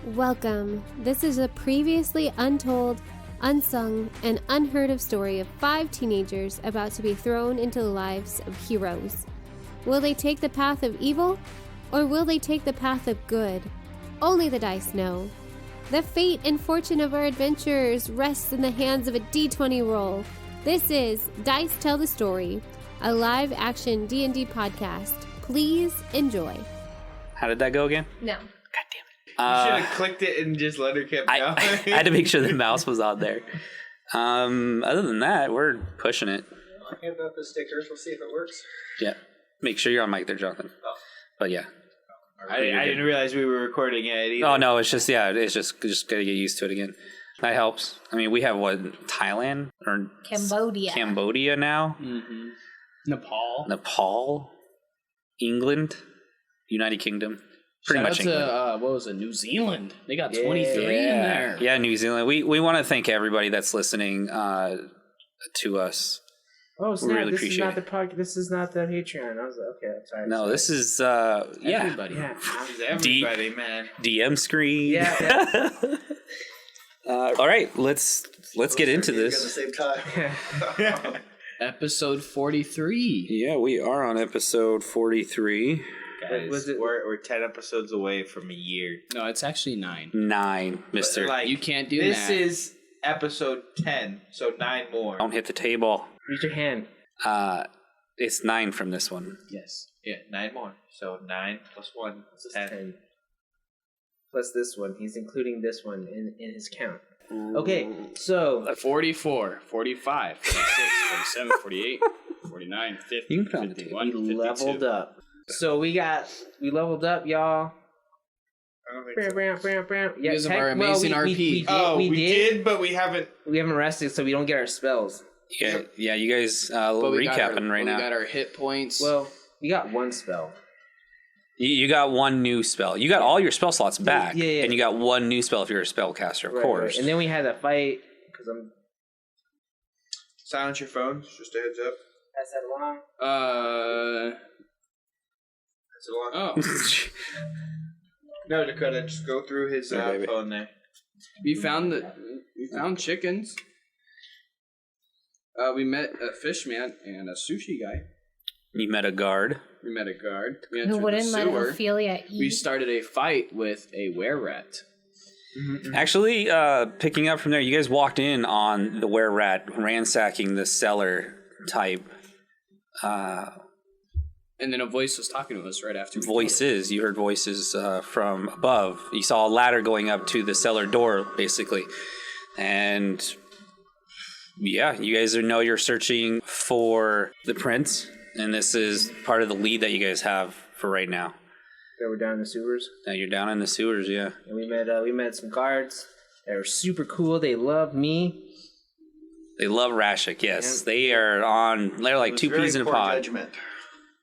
Welcome. This is a previously untold, unsung, and unheard of story of 5 teenagers about to be thrown into the lives of heroes. Will they take the path of evil, or will they take the path of good? Only the dice know. The fate and fortune of our adventurers rests in the hands of a D20 roll. This is Dice Tell the Story, a live-action D&D podcast. Please enjoy. How did that go again? No. God damn it. You should have clicked it and just let her keep going. I had to make sure the mouse was on there. Other than that, we're pushing it. Hand out the stickers. We'll see if it works. Yeah. Make sure you're on mic there, Jonathan. Oh. But yeah. I didn't realize we were recording it either. Oh, no, it's just gotta get used to it again. That helps. I mean, we have Thailand or Cambodia now? Mm-hmm. Nepal? England? United Kingdom? Pretty much England. What was it? New Zealand. They got 23 in there. Yeah, New Zealand. We want to thank everybody that's listening to us. Oh, snap. We really This appreciate is not it. the podcast. This is not the Patreon. I was like, okay, I'm sorry. No, this is Everybody. Yeah. Everybody, man. DM screen. Yeah. All right, let's get into At the this. same time. Episode 43. Yeah, we are on episode 43. Guys, we're 10 episodes away from a year. No, it's actually 9. 9, Mister. Like, You can't do this that. is episode 10, so 9 more. Don't hit the table. Use your hand. It's 9 from this one. Yes. Yeah, 9 more. So 9 plus 1 is 10. Plus this one. He's including this one in his count. Okay, so 44, 45, 46, 47, 48, 49, 50, You can put it on the 51, we 52. leveled up. So we leveled up, y'all. I don't think so. Yeah, Use of our amazing RP. We did, but we haven't. We haven't rested, so we don't get our spells. Yeah, you guys a little But we got recapping right now. We got our hit points. Well, we got one spell. You got one new spell. You got all your spell slots back, Yeah. and you got one new spell if you're a spellcaster, of course. Right. And then we had a fight because I'm. Silence your phones, just a heads up. Pass that along. That's a lot. Oh. No, Dakota, just go through his baby. phone there. We found chickens. We met a fish man and a sushi guy. You met a guard. We met a guard. We Who entered the wouldn't let sewer. Ophelia eat? We started a fight with a were-rat. Actually, picking up from there, you guys walked in on the were-rat ransacking the cellar type And then a voice was talking to us right after. voices. You heard voices from above. You saw a ladder going up to the cellar door, basically. And yeah, you guys know you're searching for the prince, and this is part of the lead that you guys have for right now. That we're down in the sewers, Now you're down in the sewers, yeah. and we met some guards. They were super cool. They loved me. They love Rashik, yes. Yeah. They're like two peas in a pod.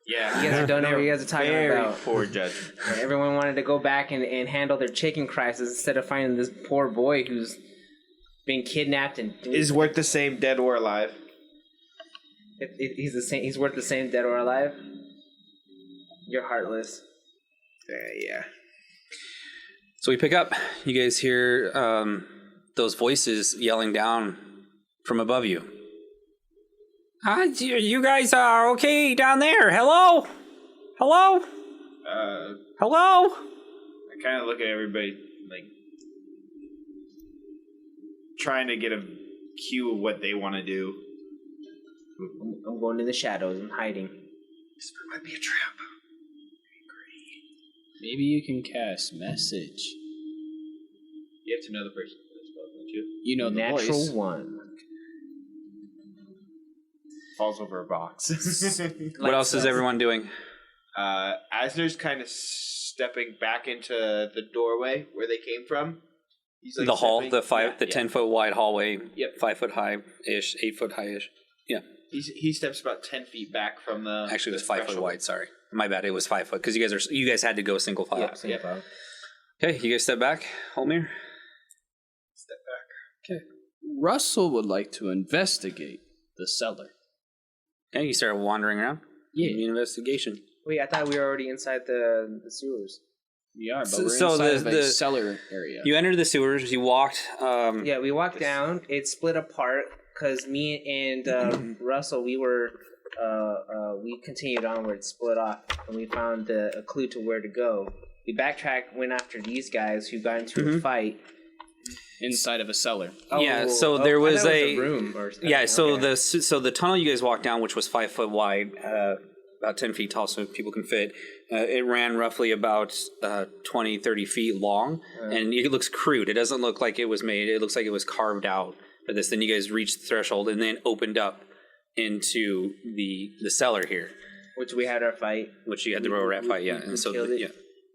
Yeah, You guys don't know what you guys are talking very about. poor judgment. Everyone wanted to go back and handle their chicken crisis instead of finding this poor boy who's been kidnapped and Is worth the same dead or alive. he's the same. He's worth the same, dead or alive. You're heartless. Yeah. So we pick up. You guys hear those voices yelling down from above you. You guys are okay down there. Hello? Hello? Hello? I kind of look at everybody like trying to get a cue of what they want to do. I'm going in the shadows. I'm hiding. This might be a trap. Maybe you can cast message. You have to know the person for this spell, don't you? You know the Natural voice. one. Falls over a box. What else is everyone doing? Asner's kind of stepping back into the doorway where they came from. He's like The hall, stepping- the 10-foot wide hallway, Yep. 5 foot high-ish, 8 foot high-ish. Yeah. He steps about 10 feet back from the. Actually, it was the 5 foot threshold. wide, sorry. My bad, it was 5 foot, because you guys had to go single file. Yeah, same yeah. file. Okay, you guys step back. Holmir? Step back. Russell would like to investigate the cellar. Okay, you start wandering around. Yeah. Give me an investigation. Wait, I thought we were already inside the sewers. We are, but So- we're so inside the- of a the- cellar area. You entered the sewers. You walked. Yeah, we walked down. It split apart because me and Russell, we continued onward, split off, and we found a clue to where to go. We backtracked, went after these guys who got into a fight. Inside of a cellar. Yeah, so there I was thought a it room. Or something. Yeah, so Okay. the tunnel you guys walked down, which was 5 foot wide, about 10 feet tall, so people can fit. It ran roughly about 20, 30 feet long, and it looks crude. It doesn't look like it was made. It looks like it was carved out for this. Then you guys reached the threshold and then opened up into the cellar here, Which we had our fight. which you had the rat fight. Yeah, and so killed it. yeah,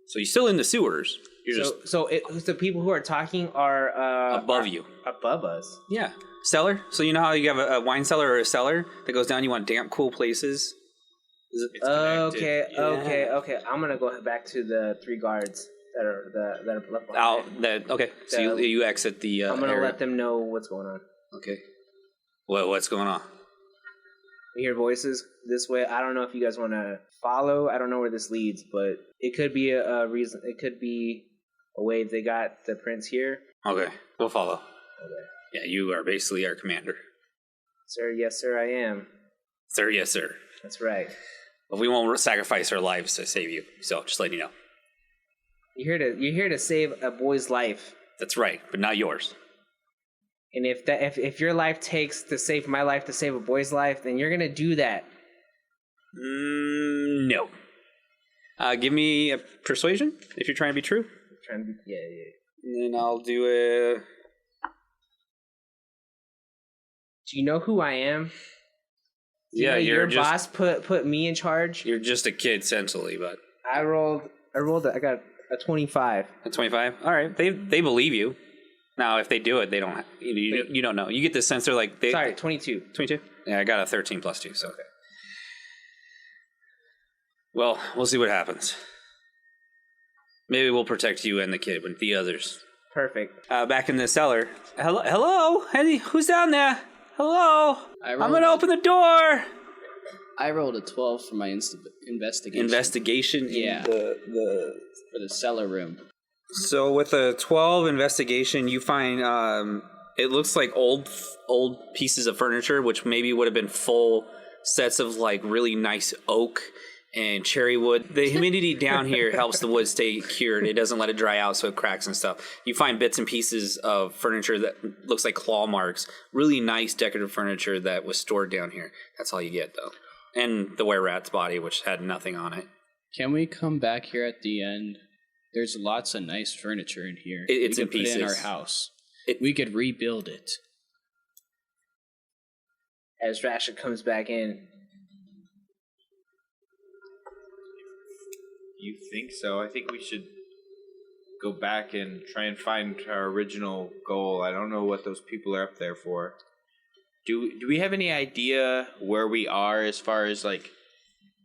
so you're still in the sewers. You're just So the people who are talking are above you. above us. Yeah, cellar. So you know how you have a wine cellar or a cellar that goes down. You want damp, cool places. Okay. I'm gonna go back to the 3 guards that are left behind. Out that okay. So you exit the. I'm gonna area. let them know what's going on. Okay. What's going on? We hear voices this way. I don't know if you guys want to follow. I don't know where this leads, but it could be a reason. It could be a way they got the prince here. Okay, we'll follow. Okay. Yeah, you are basically our commander, Sir, yes, sir, I am. sir. Yes, sir. That's right. But we won't sacrifice our lives to save you. So just letting you know. You're here to save a boy's life. That's right, but not yours. And if your life takes to save my life to save a boy's life, then you're gonna do that. No. Give me a persuasion if you're trying to be true. Trying to be, yeah. And then I'll do a. Do you know who I am? Do you Yeah, know you're your just boss put me in charge. you're just a kid essentially, but I got a 25. at 25. All right, they believe you. Now, if they do it, they don't. You don't know. You get the sense they're like. Sorry, 22. 22? Yeah, I got a 13 plus 2, so. Okay. Well, we'll see what happens. Maybe we'll protect you and the kid with the others. Perfect. Back in the cellar. Hello? Hey, who's down there? Hello? I'm gonna open the door! I rolled a 12 for my investigation. Investigation Yeah. in the... For the cellar room. So with a 12 investigation, you find it looks like old pieces of furniture, which maybe would have been full sets of like really nice oak and cherry wood. The humidity down here helps the wood stay cured. It doesn't let it dry out so it cracks and stuff. You find bits and pieces of furniture that looks like claw marks. Really nice decorative furniture that was stored down here. That's all you get though. And the were-rat's body, which had nothing on it. Can we come back here at the end? There's lots of nice furniture in here. It's we in could put it in our pieces. house. It- We could rebuild it. As Rasha comes back in, You think so? I think we should go back and try and find our original goal. I don't know what those people are up there for. Do we have any idea where we are as far as like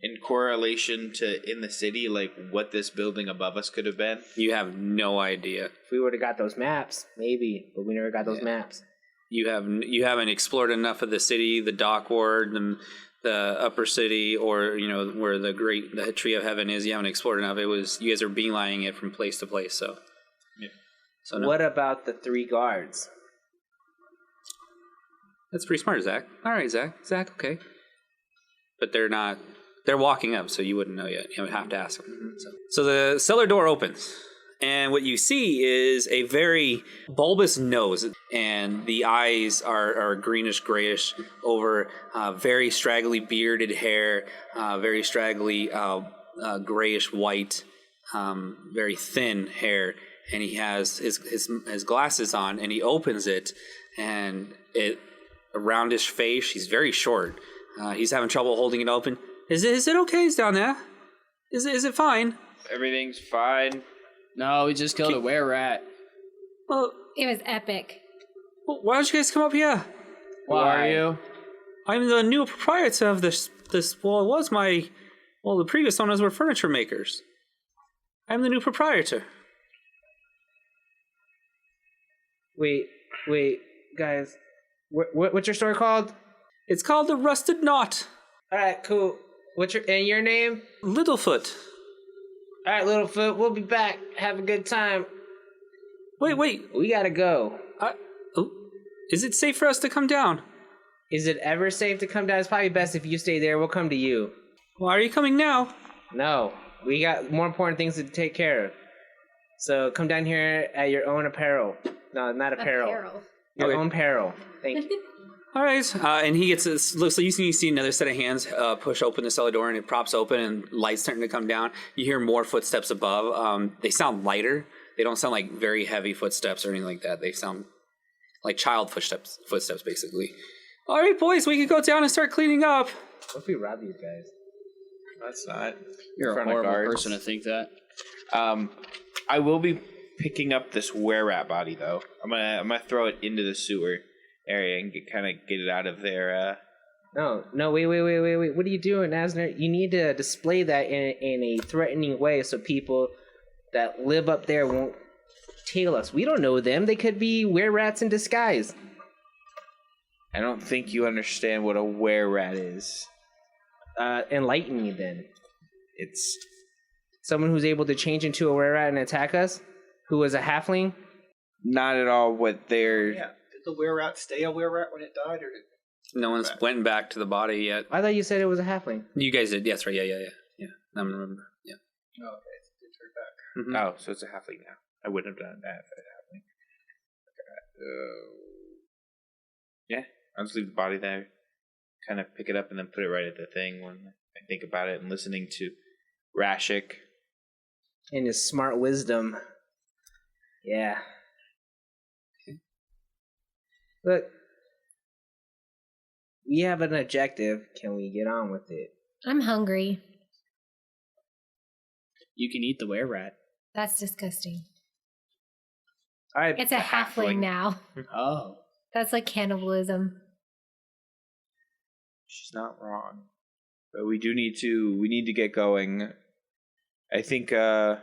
in correlation to in the city, like what this building above us could have been? You have no idea. if we would have got those maps, maybe, but we never got those maps. You haven't explored enough of the city, the dock ward, the upper city, or where the tree of heaven is. You haven't explored enough. You guys are beelining it from place to place. So, so no. What about the 3 guards? That's pretty smart, Zach. All right, Zach, okay. But they're not. They're walking up, so you wouldn't know yet. You would have to ask them. So the cellar door opens, and what you see is a very bulbous nose, and the eyes are greenish grayish over very straggly bearded hair, very straggly grayish white, very thin hair, and he has his glasses on, and he opens it, and a roundish face. He's very short. He's having trouble holding it open. Is it okay? He's down there. Is it fine? Everything's fine. No, we just killed a were-rat. Well, It was epic. why don't you guys come up here? Who are you? I'm the new proprietor of this. The previous owners were furniture makers. I'm the new proprietor. Wait, guys. What's your store called? It's called the Rusted Knot. All right, cool. What's your name? Littlefoot. All right, Littlefoot, we'll be back. Have a good time. Wait. We gotta go. Oh, is it safe for us to come down? Is it ever safe to come down? It's probably best if you stay there. We'll come to you. Why are you coming now? No, we got more important things to take care of. So come down here at your own apparel. No, not apparel. Your own peril. Thank you. All right. And he gets this. So you see another set of hands push open the cellar door, and it props open, and light's starting to come down. You hear more footsteps above. They sound lighter. They don't sound like very heavy footsteps or anything like that. They sound like child footsteps, basically. All right, boys, we can go down and start cleaning up. What if we rob these guys? That's not. You're a front of horrible guards. person to think that. I will be picking up this were-rat body though. I'm gonna throw it into the sewer area and get it out of there. No, wait. What are you doing, Asner? You need to display that in a threatening way so people that live up there won't tail us. We don't know them. They could be were-rats in disguise. I don't think you understand what a were-rat is. Enlighten me then. It's Someone who's able to change into a were-rat and attack us? Who was a halfling? not at all what they're. Yeah. Did the were-rat stay a were-rat when it died, or did No one's went back to the body yet. I thought you said it was a halfling. You guys did. Yes, right. Yeah. I remember. Yeah. oh, okay, it turned back? Mhm. Oh, so it's a halfling now. I wouldn't have done that if it halfling. Yeah, I'll just leave the body there. Kind of pick it up and then put it right at the thing when I think about it and listening to Rashik. And his smart wisdom. Yeah. Look. We have an objective. Can we get on with it? I'm hungry. You can eat the were-rat. That's disgusting. All right. It's a halfling now. Oh. That's like cannibalism. She's not wrong. But we need to get going. I think are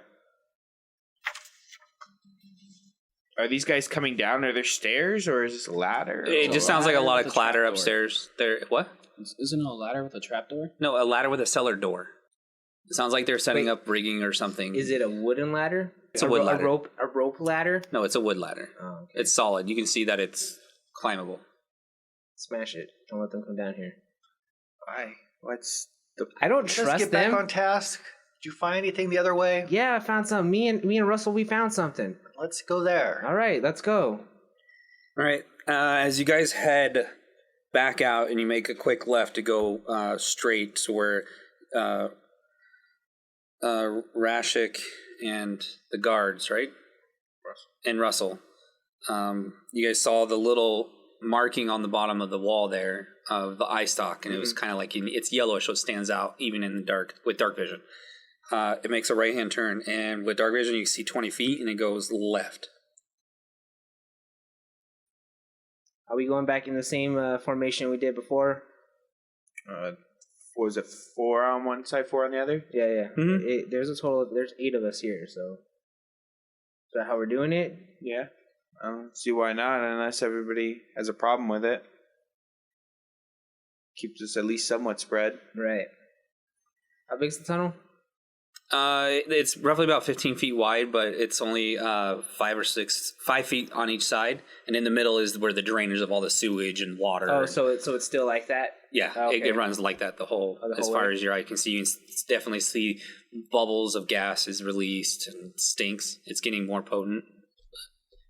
these guys coming down? Are there stairs or is this a ladder? It just sounds like a lot of clatter trapdoor. upstairs. There, what? Isn't it a ladder with a trapdoor? No, a ladder with a cellar door. It sounds like they're setting Wait. up rigging or something. Is it a wooden ladder? It's a wood ladder. A rope ladder? No, it's a wood ladder. Oh, okay. It's solid. You can see that it's climbable. Smash it. Don't let them come down here. Why? What's the? I don't Let's trust get them. back on task. Did you find anything the other way? Yeah, I found something. Me and Russell, we found something. Let's go there. All right, let's go. All right. As you guys head back out and you make a quick left to go straight to where Rashik and the guards, right? And Russell. You guys saw the little marking on the bottom of the wall there of the eye stalk, and it was kind of like it's yellowish, so it stands out even in the dark with dark vision. It makes a right hand turn, and with dark vision, you can see 20 feet, and it goes left. Are we going back in the same formation we did before? Was it 4 on one side, 4 on the other? Yeah. Mhm. There's a total. There's 8 of us here. So, is that how we're doing it? Yeah. I don't see why not, unless everybody has a problem with it. Keeps us at least somewhat spread. Right. How big's the tunnel? It's roughly about 15 feet wide, but it's only 5 feet on each side, and in the middle is where the drainage of all the sewage and water. Oh, and- so it's still like that. yeah, okay. it runs like that the whole Oh, the as whole far way? as your eye can see. You can definitely see bubbles of gas is released and stinks. It's getting more potent.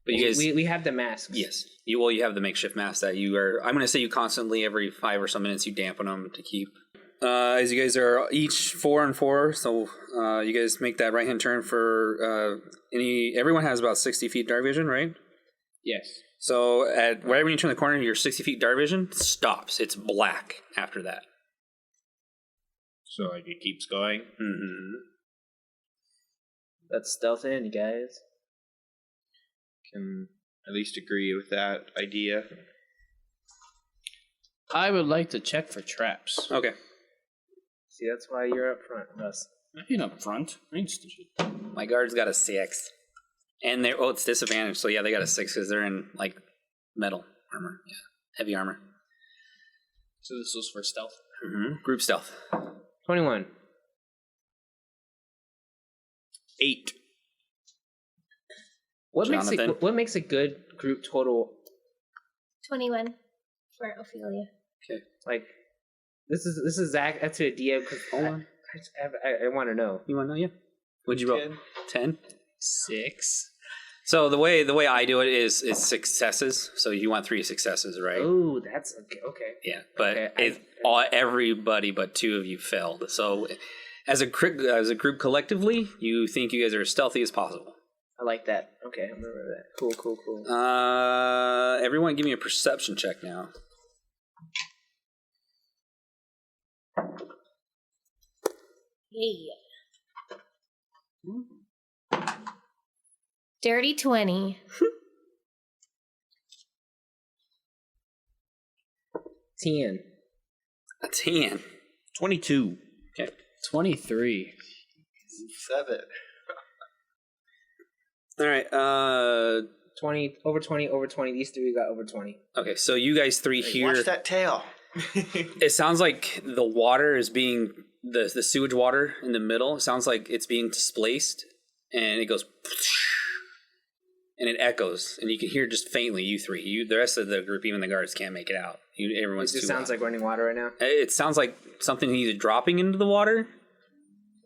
But you guys, we have the masks. yes, you have the makeshift mask that you are. I'm going to say you constantly every 5 or so minutes you dampen them to keep. As you guys are each 4 and 4, so you guys make that right hand turn for everyone has about 60 feet dark vision, right? Yes. So at right when you turn the corner, your 60 feet dark vision stops. It's black after that. So like it keeps going. Mm-hmm. That's stealth in, guys. Can at least agree with that idea. I would like to check for traps. Okay. See, that's why you're up front, Russ. I ain't up front. I ain't stupid. My guard's got a 6. And they're, it's disadvantage, so yeah, they got a 6 because they're in, like, metal armor. Yeah, heavy armor. So this was for stealth. Mm-hmm. Group stealth. 21. 8. What Jonathan? makes a good group total? 21 for Ophelia. Like, this is Zach. That's an idea because I want to know. You want to know? Yeah. What'd you roll? 10. 6. So the way I do it is successes. So you want 3 successes, right? Oh, that's okay. Okay. Yeah, but Okay, everybody but 2 of you failed. So as a group collectively, you think you guys are as stealthy as possible. I like that. Okay, I remember that. Cool. Everyone, give me a perception check now. Hey. Dirty 20. 10. A 10. 22. Okay. 23. 7. All right. 20 over 20 over 20. These 3 got over 20. Okay. So you guys 3 Hey, here. watch that tail. It sounds like the water is being the sewage water in the middle. It sounds like it's being displaced, and it goes, and it echoes, and you can hear just faintly. You 3, the rest of the group, even the guards, can't make it out. Everyone's It just too sounds loud. like running water right now. It sounds like something either dropping into the water,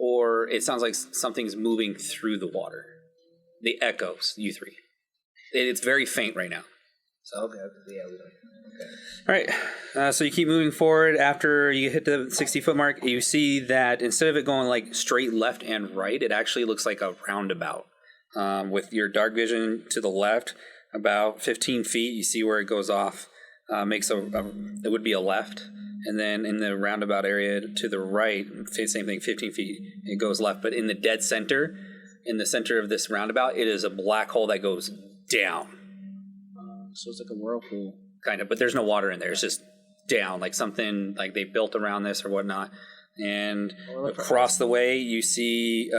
or it sounds like something's moving through the water. The echoes, you 3. It's very faint right now. So. Okay. Yeah, we don't. All right, so you keep moving forward. After you hit the 60-foot mark, you see that instead of it going like straight left and right, it actually looks like a roundabout. With your dark vision to the left, about 15 feet, you see where it goes off. It would be a left, and then in the roundabout area to the right, same thing, 15 feet, it goes left. But in the dead center, in the center of this roundabout, it is a black hole that goes down. So it's like a whirlpool. Kind of, but there's no water in there. It's just down, like something like they built around this or whatnot. And across the way, you see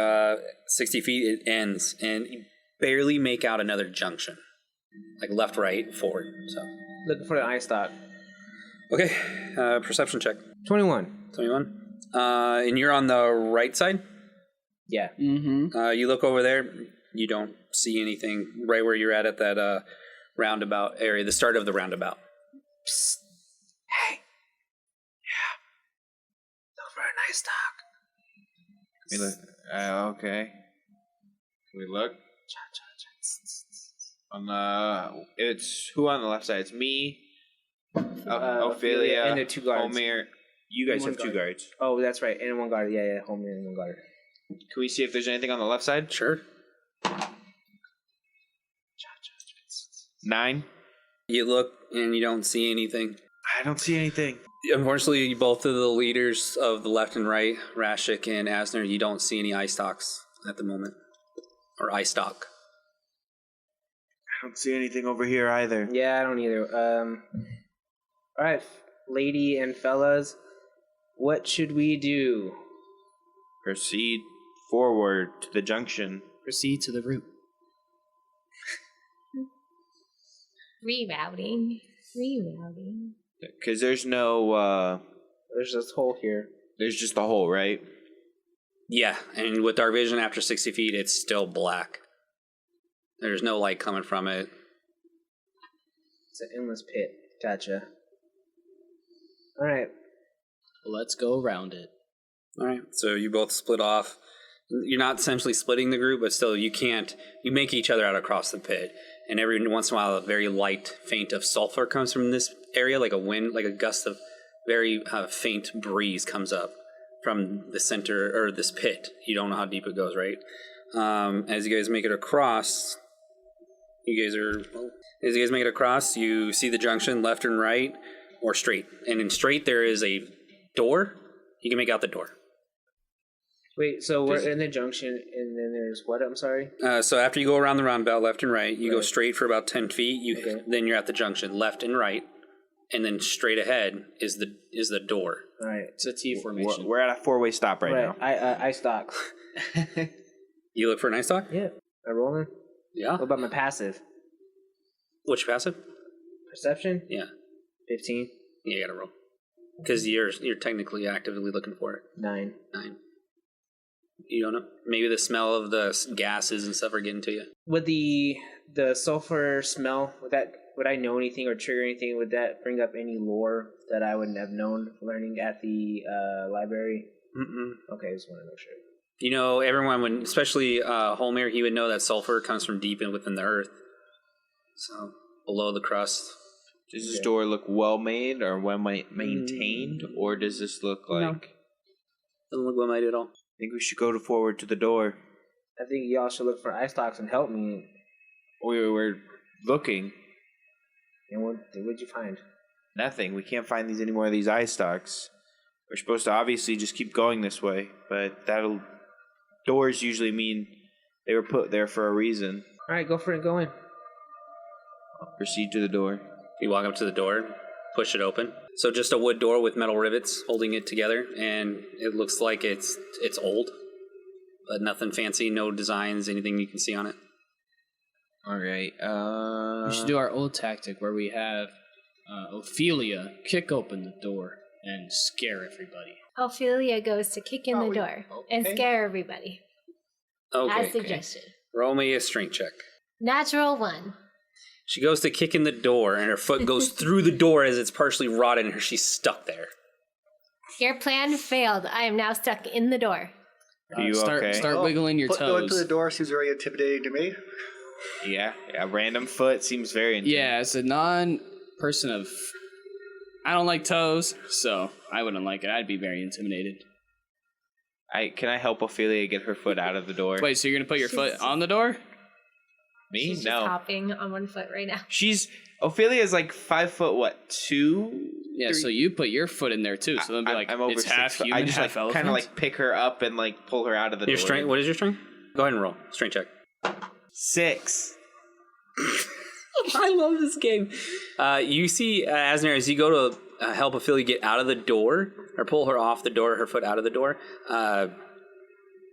60 feet, it ends, and you barely make out another junction, like left, right, forward. So Looking for the eye stock. okay, perception check. 21. 21. And you're on the right side. Yeah. Mm-hmm. You look over there. You don't see anything right where you're at that roundabout area, the start of the roundabout. Psst. Hey. Yeah. Look for an eye stock. We look. Okay. Can we look? On the, it's who on the left side? It's me, Ophelia, and the 2 guards. Homer. You guys One have 2 guard. guards. Oh, that's right. And 1 guard. Yeah, Homer and 1 guard. Can we see if there's anything on the left side? Sure. 9. You look and you don't see anything. I don't see anything. Unfortunately, both of the leaders of the left and right, Rashik and Asner, you don't see any eye stalks at the moment. Or eye stock. I don't see anything over here either. Yeah, I don't either. All right, lady and fellas, what should we do? Proceed forward to the junction. Proceed to the route. Rerouting. Because there's no, There's this hole here. there's just a hole, right? Yeah, and with dark vision after 60 feet, it's still black. There's no light coming from it. It's an endless pit. Gotcha. All right. Let's go around it. All right, so you both split off. You're not essentially splitting the group, but still you make each other out across the pit. And every once in a while, a very light feint of sulfur comes from this area, like a wind, like a gust of very faint breeze comes up from the center, or this pit. You don't know how deep it goes, right? As you guys make it across, you see the junction left and right, or straight. And in straight, there is a door. You can make out the door. Wait, so we're in the junction, and then there's what? I'm sorry. So after you go around the roundabout, left and right, you go Right. straight for about 10 feet. Okay. Then you're at the junction, left and right, and then straight ahead is the door. All right. It's a T formation. We're at a 4-way stop right now. I stock. You look for an eye stalk? Yeah. I rolling. Yeah. What about my passive? Which passive? Perception. Yeah. 15. Yeah, you gotta roll. Because you're technically actively looking for it. 9. 9. You don't know. Maybe the smell of the gases and stuff are getting to you. Would the sulfur smell, would I know anything or trigger anything? Would that bring up any lore that I wouldn't have known learning at the library? Mm-mm. Okay, just want to make sure. You know, everyone would, especially Holmir, he would know that sulfur comes from deep in within the earth. So, below the crust. Does this door look well made or well maintained, or does this look like? Doesn't look well made at all. I think we should go forward to the door. I think y'all should look for eye stalks and help me. We're looking. And what'd you find? Nothing. We can't find any more of these eye stalks. We're supposed to obviously just keep going this way, but doors usually mean they were put there for a reason. All right, go for it. Go in. Proceed to the door. You walk up to the door, push it open. So just a wood door with metal rivets holding it together, and it looks like it's old, but nothing fancy, no designs, anything you can see on it. All right. We should do our old tactic where we have Ophelia kick open the door and scare everybody. Ophelia goes to kick in the door and scare everybody. Okay. As suggested. Roll me a strength check. Natural 1. She goes to kick in the door, and her foot goes through the door as it's partially rotted, and she's stuck there. Your plan failed. I am now stuck in the door. Are you okay? Start wiggling your Going to toes. the door seems very intimidating to me. Yeah. A random foot seems very intimidating. Yeah, as a non-person of... I don't like toes, so I wouldn't like it. I'd be very intimidated. Can I help Ophelia get her foot out of the door? Wait, so you're going to put your foot on the door? Me? She's No. just hopping on one foot right now. Ophelia's like 5'2"? Yeah, 3? so you put your foot in there too. So then be like, I'm over it's 6 half foot. human, I just half elephant. kind of like pick her up and like pull her out of the Your door. strength. What is your strength? Go ahead and roll. Strength check. 6. I love this game. You see, Asner, as you go to help Ophelia get out of the door, or pull her off the door, her foot out of the door,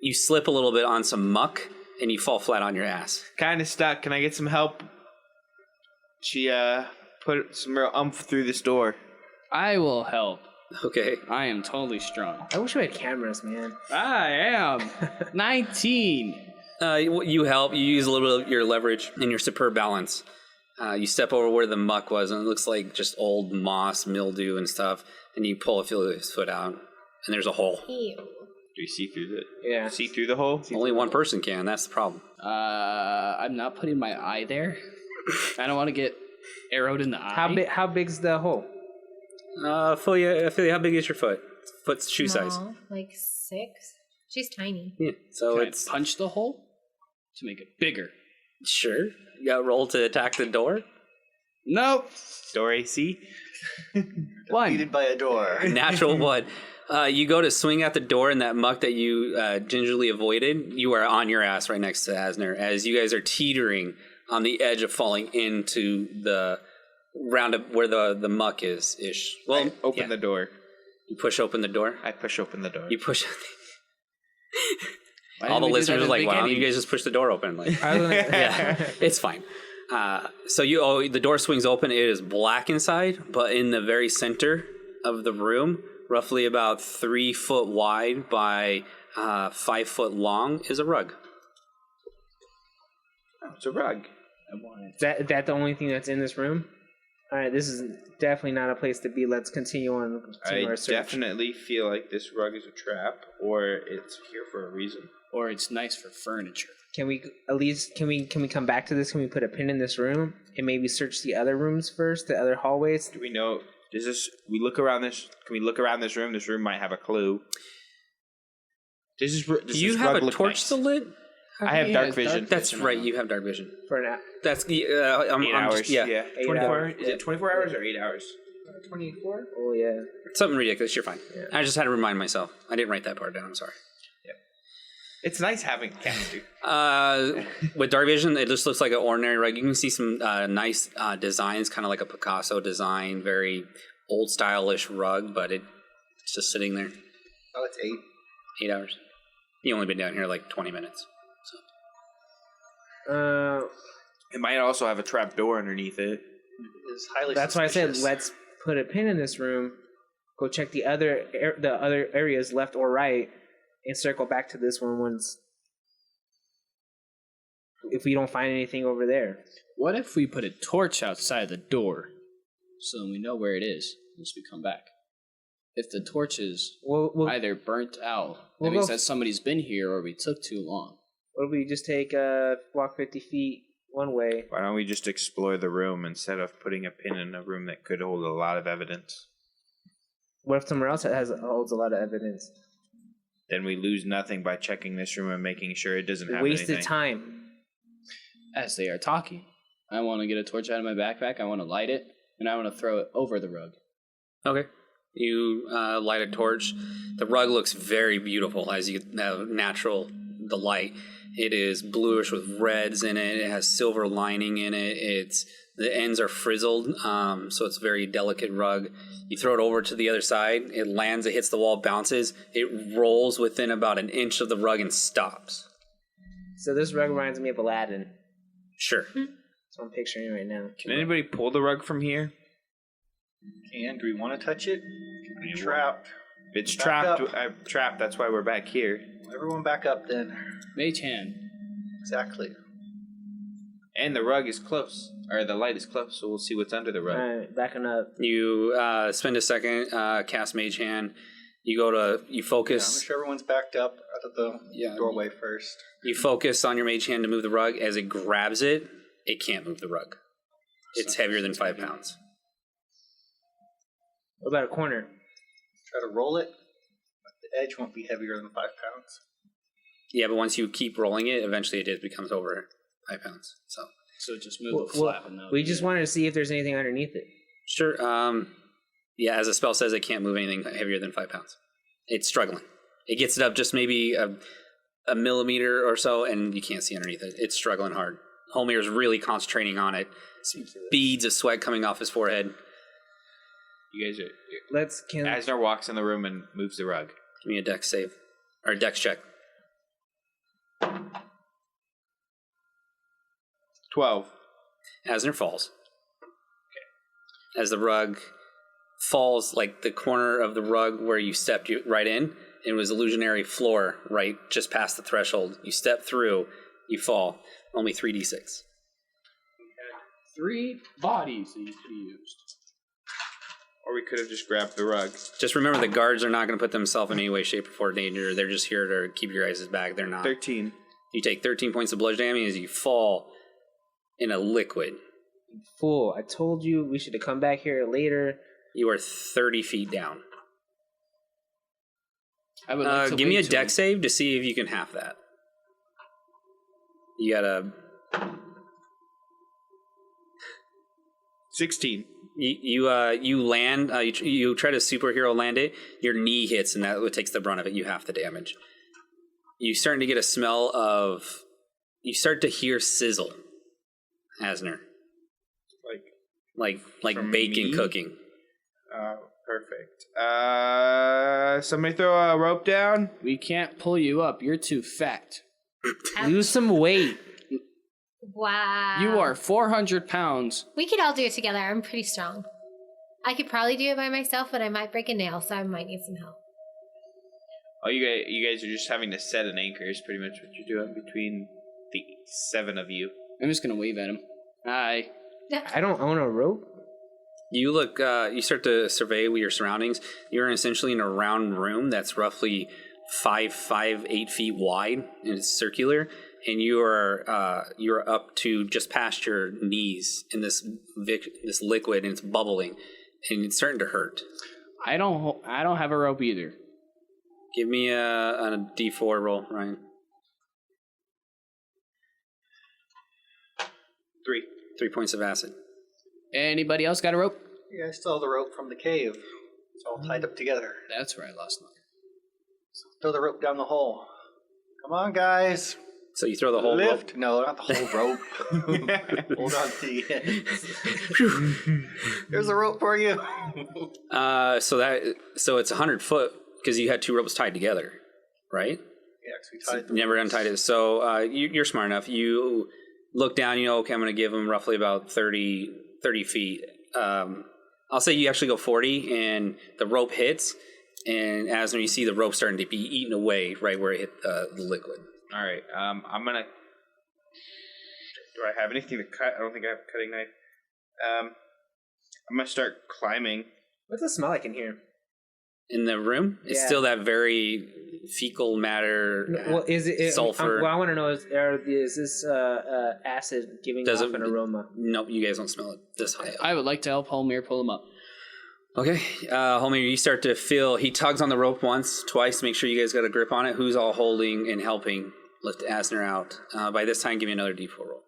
you slip a little bit on some muck, and you fall flat on your ass. Kind of stuck. Can I get some help? She put some real umph through this door. I will help. Okay. I am totally strong. I wish we had cameras, man. I am 19. You help. You use a little bit of your leverage and your superb balance. You step over where the muck was, and it looks like just old moss, mildew, and stuff. And you pull Ophelia's foot out, and there's a hole. Ew. Do you see through the? Yeah. See through the hole? Only one person can. That's the problem. I'm not putting my eye there. I don't want to get arrowed in the eye. How big's the hole? Ophelia, how big is your foot? Foot's shoe size. Small, like 6. She's tiny. Yeah. So Can it's I punch the hole to make it bigger? sure. You got to roll to attack the door. Nope. Door AC? One. Defeated by a door. Natural one. You go to swing at the door, and that muck that you gingerly avoided, you are on your ass right next to Asner as you guys are teetering on the edge of falling into the round up where the muck is ish. Well, I open yeah. the door. You push open the door. I push open the door. You push. Why All didn't the we do that listeners at are like, the "Why don't you beginning? guys just push the door open?" Like, I was gonna- yeah, it's fine. So the door swings open. It is black inside, but in the very center of the room, roughly about 3 foot wide by 5 foot long, is a rug. Oh, it's a rug. I want it. Is that the only thing that's in this room? All right, this is definitely not a place to be. Let's continue on. I Our search. definitely feel like this rug is a trap, or it's here for a reason. Or it's nice for furniture. Can we at least can we come back to this? Can we put a pin in this room and maybe search the other rooms first, the other hallways? Do we know? Does this? We look around this. Can we look around this room? This room might have a clue. Does Do you this have rug a look torch nice? still lit? I have dark vision. That's right. You have dark vision. For now, That's I'm 8 I'm hours. just- yeah. 24 hours. Is it 24 hours or 8 hours? 24. Oh yeah. Something ridiculous. You're fine. Yeah. I just had to remind myself. I didn't write that part down. I'm sorry. It's nice having cats too. With dark vision, it just looks like an ordinary rug. You can see some nice designs, kind of like a Picasso design, very old stylish rug, but it's just sitting there. Oh, it's 8. 8 hours. You only been down here like 20 minutes. It might also have a trap door underneath it. It's highly That's why I said suspicious. let's put a pin in this room. Go check the other areas, left or right, and circle back to this one once if we don't find anything over there. What if we put a torch outside the door so we know where it is once we come back? If the torch is We'll either burnt out, we'll that means go- that somebody's been here or we took too long. what if we just take walk 50 feet one way? Why don't we just explore the room instead of putting a pin in a room that could hold a lot of evidence? What if somewhere else holds a lot of evidence? Then we lose nothing by checking this room and making sure it doesn't have Wasted anything. time. As they are talking, I want to get a torch out of my backpack, I want to light it, and I want to throw it over the rug. Okay. You light a torch. The rug looks very beautiful as you have the light. It is bluish with reds in it. It has silver lining in it. The ends are frizzled, so it's a very delicate rug. You throw it over to the other side. It lands. It hits the wall, bounces. It rolls within about an inch of the rug and stops. So this rug reminds me of Aladdin. Sure. That's what I'm picturing right now. Can anybody pull the rug from here? And do we want to touch it? Trapped. It's Back trapped. up. Trapped. That's why we're back here. Everyone back up then. Mage hand. Exactly. And the rug is close, or the light is close, so we'll see what's under the rug. Alright, backing up. You spend a second, cast Mage Hand. You Yeah, I'm focus. sure everyone's backed up out of the Yeah. doorway first. You focus on your Mage Hand to move the rug. As it grabs it, it can't move the rug. It's heavier than 5 pounds. What about a corner? Try to roll it. But the edge won't be heavier than 5 pounds. Yeah, but once you keep rolling it, eventually it becomes over 5 pounds. So just move the flap. And We just wanted to see if there's anything underneath it. sure. Yeah, as the spell says, it can't move anything heavier than 5 pounds. It's struggling. It gets it up just maybe a millimeter or so, and you can't see underneath it. It's struggling hard. Holmir's really concentrating on it. Beads of sweat coming off his forehead. You guys are. Let's Asner walks in the room and moves the rug. Give me a dex save. Or a dex check. 12. Asner falls. Okay. As the rug falls, like the corner of the rug where you stepped right in, it was illusionary floor right just past the threshold. You step through, you fall. Only 3d6. 3 bodies that you could have used. Or we could have just grabbed the rug. Just remember, the guards are not going to put themselves in any way, shape, or form danger. They're just here to keep your guys' back. They're not. 13. You take 13 points of bludgeoning damage as you fall in a liquid. Fool, I told you we should have come back here later. You are 30 feet down. I would like to Give me a wait till- dex save to see if you can half that. You gotta. 16. You land. You try to superhero land it. Your knee hits, and that takes the brunt of it. You half the damage. You starting to get a smell of. You start to hear sizzle, Asner. Like From bacon me? cooking. Perfect. Somebody throw a rope down. We can't pull you up. You're too fat. Lose some weight. Wow. You are 400 pounds. We could all do it together. I'm pretty strong. I could probably do it by myself, but I might break a nail, so I might need some help. Oh, you guys are just having to set an anchor. Is pretty much what you're doing between the 7 of you. I'm just going to wave at him. Hi. I don't own a rope. You look. You start to survey your surroundings. You're essentially in a round room that's roughly 8 feet wide, and it's circular. And you're up to just past your knees in this liquid, and it's bubbling, and it's starting to hurt. I don't have a rope either. Give me a D4 roll, Ryan. 3. 3 points of acid. Anybody else got a rope? Yeah, I still have the rope from the cave. It's all tied up together. That's where I lost mine. Throw the rope down the hole. Come on, guys. So you throw the whole Lift. No, not the whole rope. Hold on to the end. There's a rope for you. So it's 100 foot because you had 2 ropes tied together, right? Yeah, 'cause we tied You never untied it. So you're smart enough. You look down. Okay, I'm going to give them roughly about 30 feet. I'll say you actually go 40, and the rope hits, And Asner, you see the rope starting to be eaten away right where it hit the liquid. All right. I'm gonna. Do I have anything to cut? I don't think I have a cutting knife. I'm gonna start climbing. What's the smell I can hear? In the room, it's Yeah. still that very fecal matter. Well, is it sulfur? what I want to know is this acid giving Does off it- an aroma? Nope, you guys don't smell it this high up. I would like to help Holmir pull him up. Okay, Homer, you start to feel, he tugs on the rope once, twice, make sure you guys got a grip on it. Who's all holding and helping lift Asner out? By this time, give me another d4 roll.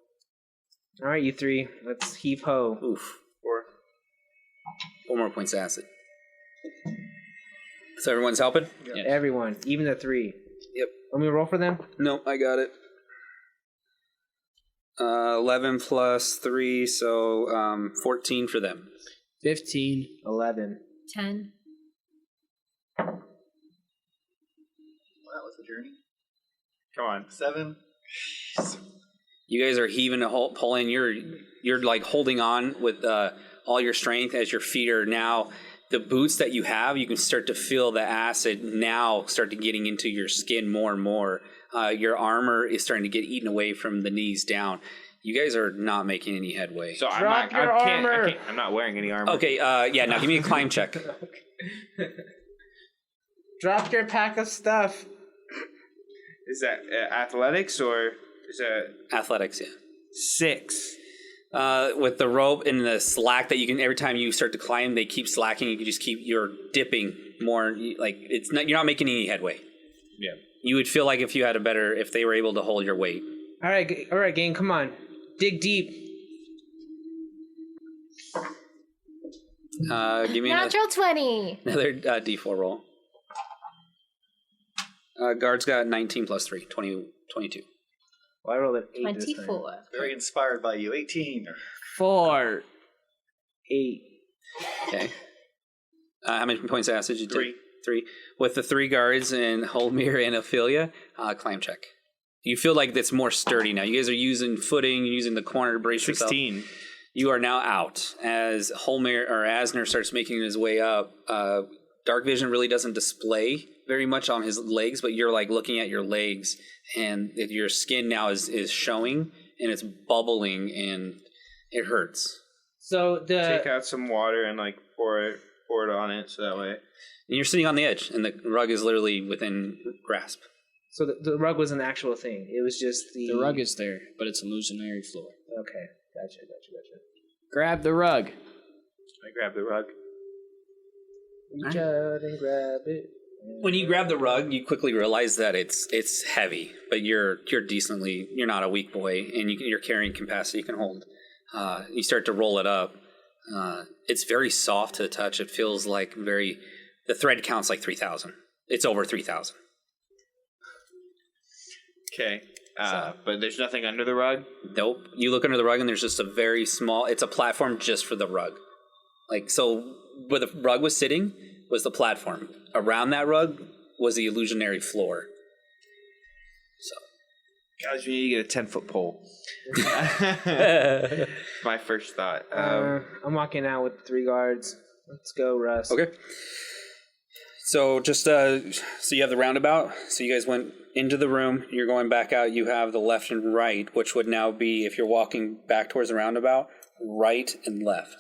All right, you three, let's heave ho. Oof. 4 more points of acid. So everyone's helping? Yeah. Everyone, even the three. Yep. Want me to roll for them? Nope, I got it. 11 plus 3, so 14 for them. 15. 11. 10. That was a journey. Come on. 7. You guys are heaving a pulling. You're like holding on with all your strength as your feet are now. The boots that you have, you can start to feel the acid now start to getting into your skin more and more. Your armor is starting to get eaten away from the knees down. You guys are not making any headway. So Drop your armor. I'm not wearing any armor. Okay, yeah, now give me a climb check. Drop your pack of stuff. Is that athletics or is that Athletics, yeah. 6? With the rope and the slack that you can, every time you start to climb, they keep slacking. You can just keep, you're dipping more. Like it's not, you're not making any headway. Yeah. You would feel like if you had a better, if they were able to hold your weight. All right, gang, come on. Dig deep. Give me Natural 20. another D4 roll. Guard's got 19 plus 3, 22. Well, I rolled an 8 this time. 24. Very inspired by you. 18. 4. 8. Okay. How many points of acid did you take? 3. 3. With the 3 guards and Holmir and Ophelia, climb check. You feel like it's more sturdy now. You guys are using footing, using the corner to brace yourself. 16. You are now out. As Holmir or Asner starts making his way up, dark vision really doesn't display very much on his legs, but you're like looking at your legs, and your skin now is showing, and it's bubbling, and it hurts. So Take out some water and like pour it on it so that way. And you're sitting on the edge, and the rug is literally within grasp. So the rug was an actual thing. It was just the The rug is there, but it's illusionary floor. Okay, gotcha. Grab the rug. I grab the rug. Reach out and grab it. When you grab the rug, you quickly realize that it's heavy, but you're not a weak boy, and you're carrying capacity you can hold. You start to roll it up. It's very soft to the touch. It feels like the thread counts like 3,000. It's over 3,000. Okay. But there's nothing under the rug? Nope. You look under the rug and there's just a very small, it's a platform just for the rug. Like, so where the rug was sitting was the platform. Around that rug was the illusionary floor. So. Guys, we need to get a 10-foot pole. My first thought. I'm walking out with 3 guards. Let's go, Russ. Okay. So just so you have the roundabout. So you guys went into the room. You're going back out. You have the left and right, which would now be, if you're walking back towards the roundabout, right and left.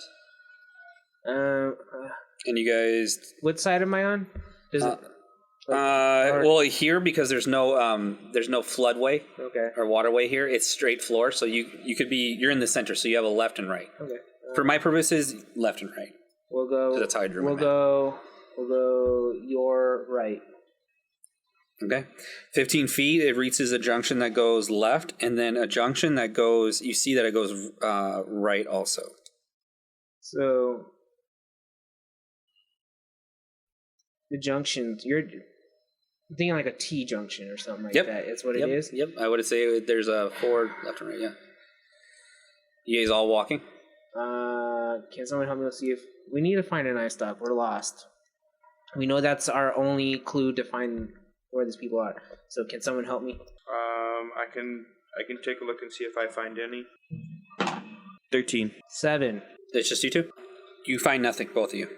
And you guys. What side am I on? Does it? Well, here, because there's no floodway Okay. or waterway here. It's straight floor. So you could be, you're in the center. So you have a left and right. Okay. For my purposes, left and right. We'll go. So that's how I drew my We'll map. go your right. Okay. 15 feet, it reaches a junction that goes left, and then a junction that goes, you see that it goes right also. So the junctions, you're thinking like a T junction or something like Yep. that. That's what Yep. it is? Yep. I would say there's a forward, left, and right, yeah. You guys all walking? Can someone help me see if we need to find an ice stop? We're lost. We know that's our only clue to find where these people are. So can someone help me? I can take a look and see if I find any. 13. 7. It's just you two? You find nothing, both of you.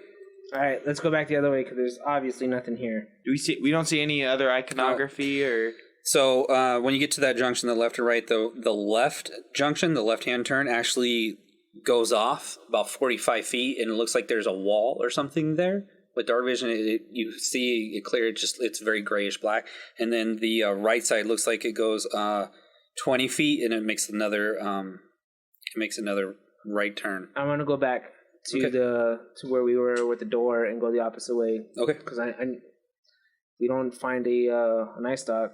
All right, let's go back the other way because there's obviously nothing here. We don't see any other iconography or. So when you get to that junction, the left and right, the left junction, the left-hand turn actually goes off about 45 feet, and it looks like there's a wall or something there. With dark vision, you see it clear. It's very grayish black, and then the right side looks like it goes 20 feet, and it makes another right turn. I'm gonna go back to where we were with the door and go the opposite way. Okay. Because we don't find an eye stock.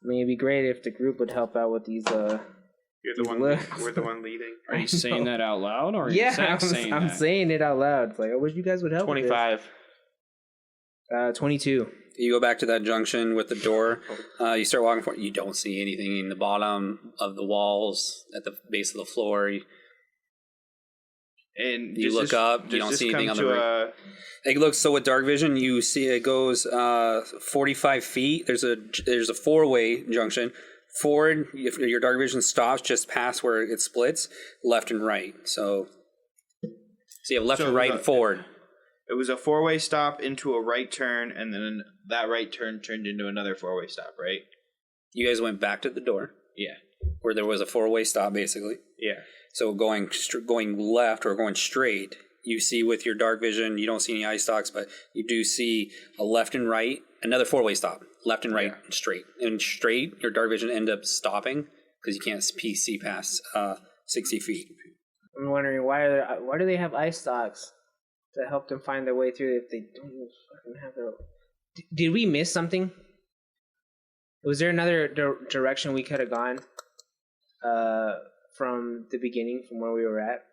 I mean, it'd be great if the group would help out with these. You're the one. We're the one leading. Are you saying that out loud, or are yeah, you saying I'm that? saying it out loud. It's like I wish you guys would help. 25. 22. You go back to that junction with the door. You start walking forward. You don't see anything in the bottom of the walls, at the base of the floor. And You look up. You don't see anything on the roof. It looks so with dark vision. You see it goes 45 feet. There's a four-way junction. Forward, if your dark vision stops just past where it splits, left and right. So you have left and right and forward. It was a 4-way stop into a right turn, and then that right turn turned into another 4-way stop, right? You guys went back to the door. Yeah. Where there was a 4-way stop, basically. Yeah. So going left or going straight, you see with your dark vision, you don't see any eye stalks, but you do see a left and right, another 4-way stop, left and right, and straight. And straight, your dark vision end up stopping because you can't see past 60 feet. I'm wondering why do they have eye stalks to help them find their way through if they don't even fucking have their. Did we miss something? Was there another direction we could have gone from the beginning, from where we were at?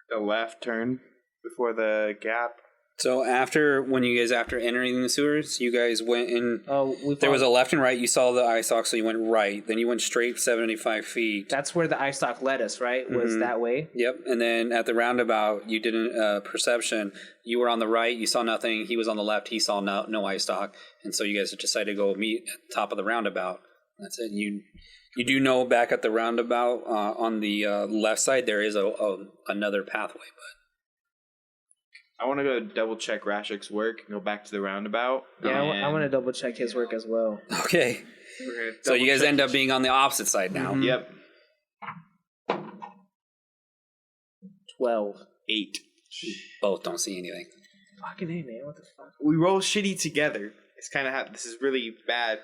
The left turn before the gap. So after entering the sewers, you guys went in. There was a left and right. You saw the eye stalk, so you went right. Then you went straight 75 feet. That's where the eye stalk led us, right? Was that way? Yep. And then at the roundabout, you did a perception. You were on the right. You saw nothing. He was on the left. He saw no eye stalk. And so you guys decided to go meet at the top of the roundabout. That's it. You do know back at the roundabout on the left side there is another pathway, but. I want to go double check Rashik's work and go back to the roundabout. Yeah, I want to double check his work as well. Okay. So you guys end up being on the opposite side now. Mm-hmm. Yep. 12. 8. Both don't see anything. Fucking A, man. What the fuck? We roll shitty together. It's kind of this is really bad.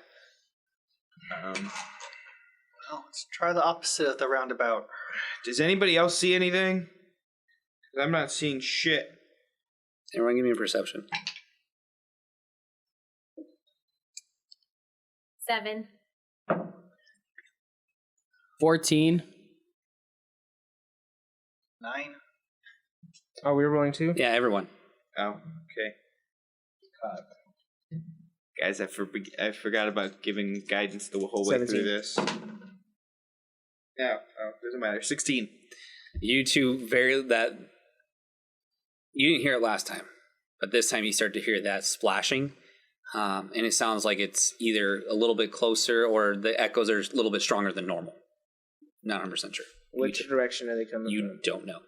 Well, let's try the opposite of the roundabout. Does anybody else see anything? 'Cause I'm not seeing shit. Everyone give me a perception. 7. 14. 9. Oh, we were rolling 2? Yeah, everyone. Oh, okay. Guys, I forgot about giving guidance the whole way 17. through this. Yeah, doesn't matter. 16. You two you didn't hear it last time, but this time you start to hear that splashing, and it sounds like it's either a little bit closer or the echoes are a little bit stronger than normal. Not 100% sure. Which direction are they coming You from? don't know.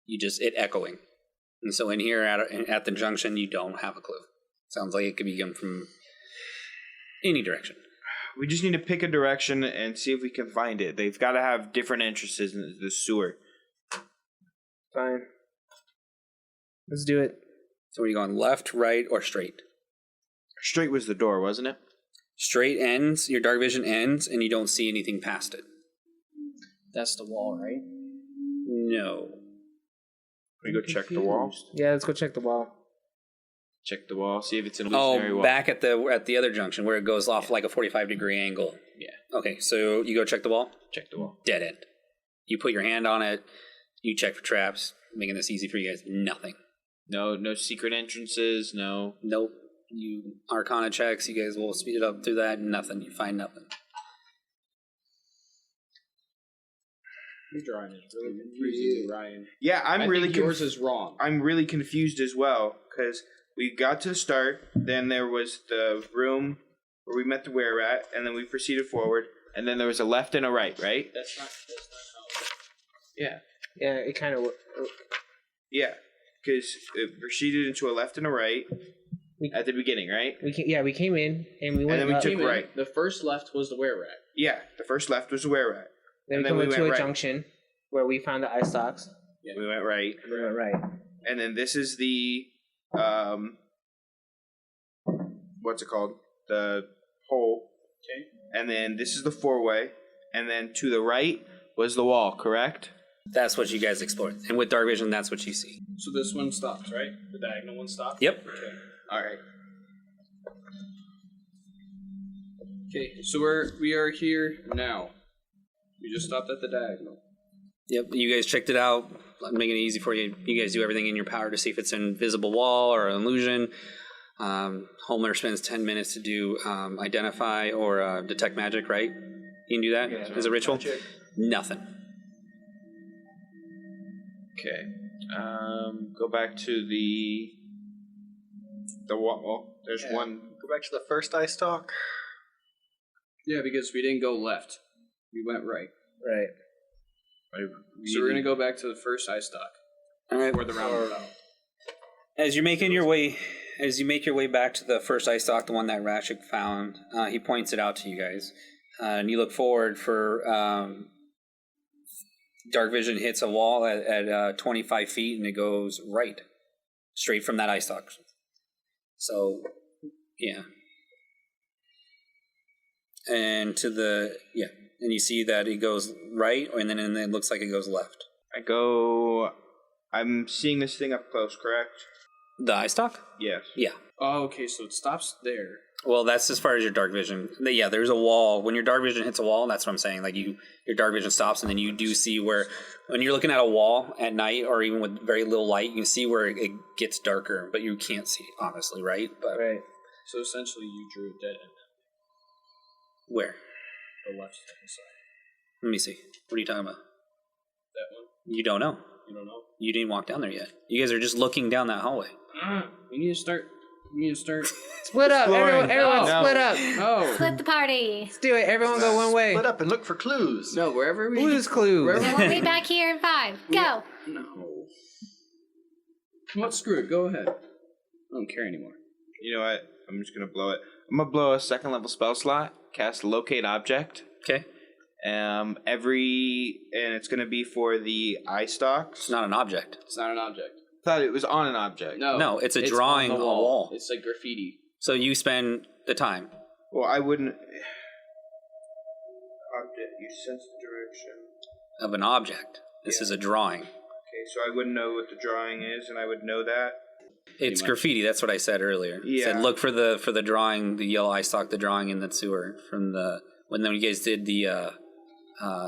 It echoing, and so in here at the junction, you don't have a clue. Sounds like it could be coming from any direction. We just need to pick a direction and see if we can find it. They've got to have different entrances in the sewer. Fine. Let's do it. So are you going left, right, or straight? Straight was the door, wasn't it? Straight ends, your dark vision ends, and you don't see anything past it. That's the wall, right? No. We go check the wall. Yeah, let's go check the wall. Check the wall. See if it's an illusionary wall. Back at the other junction where it goes off like a 45-degree angle. Yeah. Okay, so you go check the wall. Check the wall. Dead end. You put your hand on it. You check for traps. Making this easy for you guys. Nothing. No secret entrances. No. Nope. You Arcana checks. You guys will speed it up through that. Nothing. You find nothing. You're drawing it. Really confusing, Ryan. Yeah, I think yours is wrong. I'm really confused as well because we got to the start. Then there was the room where we met the were-rat, and then we proceeded forward, and then there was a left and a right. Right? That's not how. Yeah. Yeah, it kind of. Yeah. because it proceeded into a left and a right at the beginning, right? We came in and we went then we up. took right. The first left was the were rat. Yeah, the first left was the were-rat. Then and we then come we to a went right. junction where we found the ice stocks. Yeah. We went right. We went right. And then this is the, what's it called? The hole. Okay. And then this is the four-way. And then to the right was the wall, correct? That's what you guys explored. And with dark vision, that's what you see. So this one stops, right? The diagonal one stops? Yep. Okay. All right. Okay, so we are here now. We just stopped at the diagonal. Yep. You guys checked it out. I'm making it easy for you. You guys do everything in your power to see if it's an invisible wall or an illusion. Homer spends 10 minutes to do identify or detect magic, right? You can do that as a ritual? Magic. Nothing. Okay. Go back to the wall. Oh, there's one. Go back to the first ice talk. Yeah, because we didn't go left. We went right. Right. So we're going to go back to the first eye stock. All right. Or the roundabout. As you make your way back to the first ice stock, the one that Rashik found, he points it out to you guys, and you look forward for dark vision hits a wall at 25 feet, and it goes right, straight from that ice stock. So, yeah, and and you see that it goes right, and then it looks like it goes left. I'm seeing this thing up close, correct? The ice stock? Yes. Yeah. Oh, okay, so it stops there. Well, that's as far as your dark vision. Yeah, there's a wall. When your dark vision hits a wall, that's what I'm saying. Like your dark vision stops, and then you do see where, when you're looking at a wall at night, or even with very little light, you can see where it gets darker, but you can't see, honestly, right? But Right. So essentially, you drew a dead end. where? The left side. Let me see. What are you talking about? That one? You don't know. You don't know? You didn't walk down there yet. You guys are just looking down that hallway. We need to start. Split up. Everyone No. split up. Oh. Split the party. Let's do it. Everyone go one way. Split up and look for clues. No, wherever we. Blue's Clues. And we'll be back here in 5. Go. No. What? Screw it. Go ahead. I don't care anymore. You know what? I'm just gonna blow it. I'm gonna blow a second level spell slot. Cast locate object. Okay. And it's gonna be for the eye stalks. It's not an object. It's not an object. Thought it was on an object. No, it's a drawing on the wall. It's like graffiti. So you spend the time. Well, I wouldn't. Object. You sense the direction. Of an object. This is a drawing. Okay, so I wouldn't know what the drawing is, and I would know that. It's graffiti. That's what I said earlier. Yeah. Said look for the drawing, the yellow eye stalk, the drawing in the sewer from when you guys did the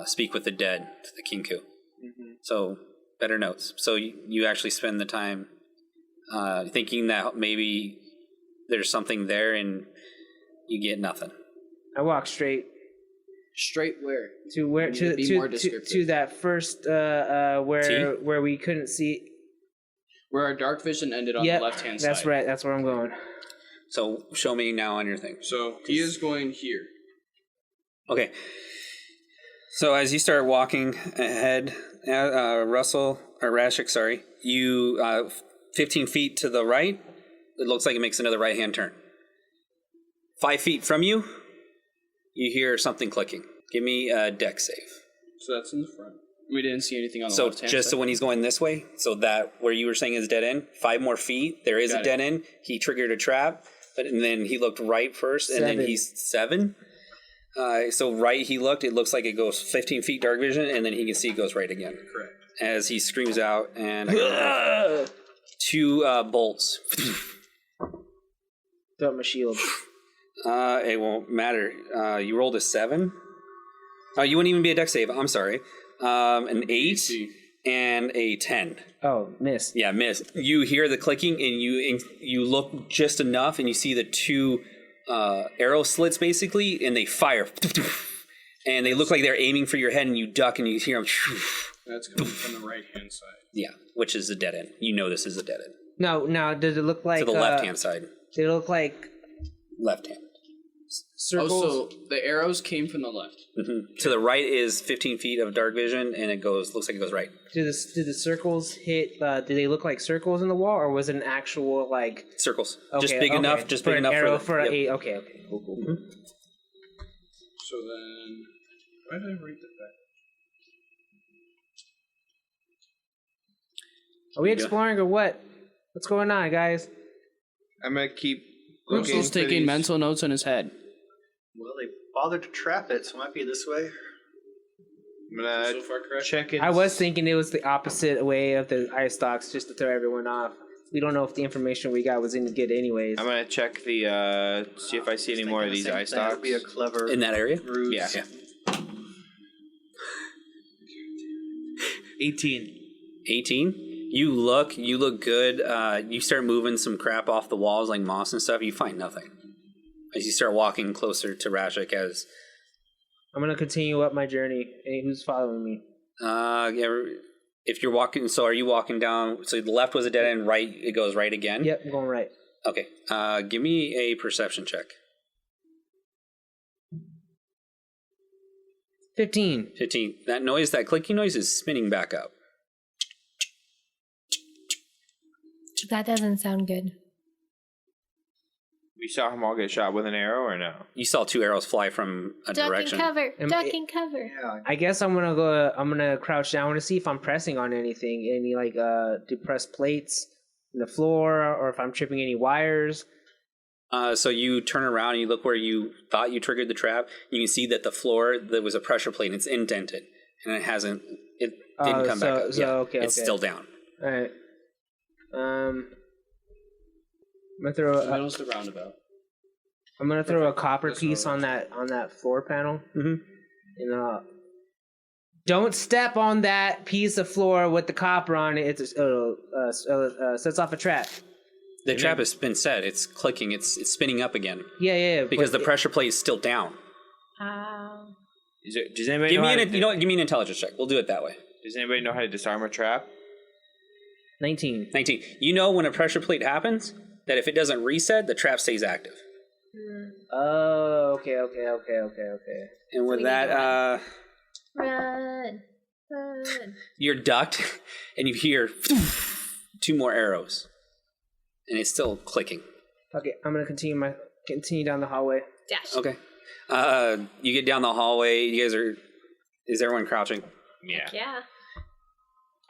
speak with the dead to the Kinku. Mm-hmm. So better notes. So you actually spend the time thinking that maybe there's something there, and you get nothing. I walk straight Straight where? to where You need to be more descriptive. to that first where we couldn't see. Where our dark vision ended on Yep, the left-hand side. that's right. That's where I'm going. So show me now on your thing. So he is going here. Okay. So as you start walking ahead, Russell or Rashik, sorry, you 15 feet to the right. It looks like it makes another right-hand turn. 5 feet from you, you hear something clicking. Give me a deck save. So that's in the front. We didn't see anything on the So left-hand just side. so when he's going this way, so that where you were saying is dead end, 5 more feet, there is Got a it. dead end. He triggered a trap, and then he looked right first, and then 7. he's 7. So right he looked, it looks like it goes 15 feet dark vision, and then he can see it goes right again. Correct. As he screams out, and 2 bolts. Throw my shield. It won't matter. You rolled a 7. You wouldn't even be a deck save. I'm sorry. An 8 and a 10. Oh, miss. Yeah, miss. You hear the clicking, and you look just enough, and you see the 2 arrow slits basically, and they fire, and they look like they're aiming for your head, and you duck, and you hear them. That's coming from the right-hand side. Yeah, which is a dead end. You know this is a dead end. No, now does it look like To the left hand side. Did it look like Left hand. Circles. Oh, so the arrows came from the left. To the right is 15 feet of dark vision, and looks like it goes right. Did the circles hit? Did they look like circles in the wall, or was it an actual like Circles. okay, Just big enough. Just big an enough arrow for for the, a yep. okay. Cool. So then, why did I read that back? Are we exploring or what? What's going on, guys? I'm gonna keep looking. Russell's for taking these- mental notes in his head. Well, they bothered to trap it, so it might be this way. I'm gonna So far, correct? check it. I was thinking it was the opposite way of the ice stocks, just to throw everyone off. We don't know if the information we got was any good, anyways. I'm gonna check the see if I see any more of these ice That stocks. would be a clever In that area? ruse. Yeah. 18. 18. You look good. You start moving some crap off the walls like moss and stuff. You find nothing as you start walking closer to Rashik. As I'm gonna continue up my journey. Hey, who's following me? if you're walking, so are you walking down? So the left was a dead end. Right, it goes right again. Yep, I'm going right. Okay. Give me a perception check. 15. 15. That noise, that clicking noise, is spinning back up. That doesn't sound good. We saw them all get shot with an arrow, or no? You saw 2 arrows fly from a Duck direction. and cover. Am- Duck and cover. Yeah, I guess I'm gonna crouch down to see if I'm pressing on anything, any like depressed plates in the floor, or if I'm tripping any wires. So you turn around and you look where you thought you triggered the trap. You can see that the floor, there was a pressure plate and it's indented, and it didn't come back up. Okay, it's still down. All right. I'm gonna throw. The middle's the roundabout. I'm gonna throw a copper That's piece all on that floor panel. Mhm. And don't step on that piece of floor with the copper on it. It sets off a trap. The trap has been set. It's clicking. It's spinning up again Yeah. because the but pressure plate is still down. Does anybody Give know me how an to, give me an intelligence check. We'll do it that way. Does anybody know how to disarm a trap? 19. 19. You know when a pressure plate happens that if it doesn't reset, the trap stays active. Oh, okay. And with we need that, Run. you're ducked, and you hear 2 more arrows, and it's still clicking. Okay, I'm gonna continue down the hallway. Dash. Okay. You get down the hallway. You guys are. Is everyone crouching? Yeah. Yeah.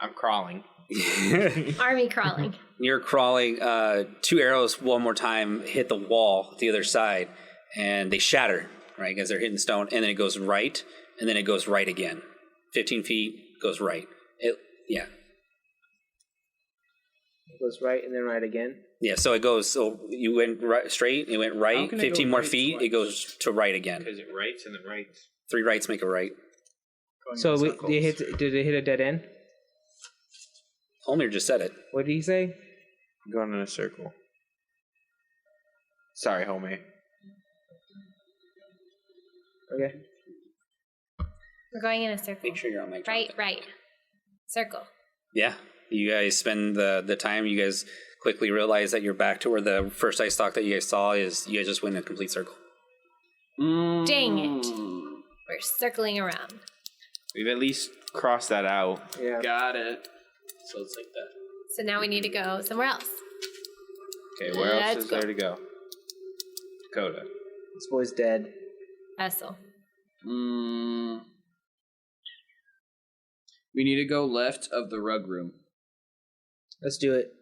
I'm crawling. Army crawling. You're crawling. 2 arrows one more time hit the wall the other side, and they shatter, right? Because they're hitting stone, and then it goes right, and then it goes right again. 15 feet goes right. Yeah. It goes right and then right again. Yeah, so it goes, so you went right, straight, it went right, can it 15 go more right feet, twice? it goes to right again. Because it writes and it writes. 3 rights make a right. going So in did circles. it hit a dead end? Holmir just said it. What did he say? I'm going in a circle. Sorry, homie. Okay. We're going in a circle. Make sure you're on mic. Right. Circle. Yeah, you guys spend the time, you guys quickly realize that you're back to where the first ice stock that you guys saw is. You guys just went in a complete circle. Dang it. We're circling around. We've at least crossed that out. Yeah. Got it. So it's like that. So now we need to go somewhere else. Okay, where else Let's is go. there to go? Dakota. This boy's dead. Vessel. We need to go left of the rug room. Let's do it.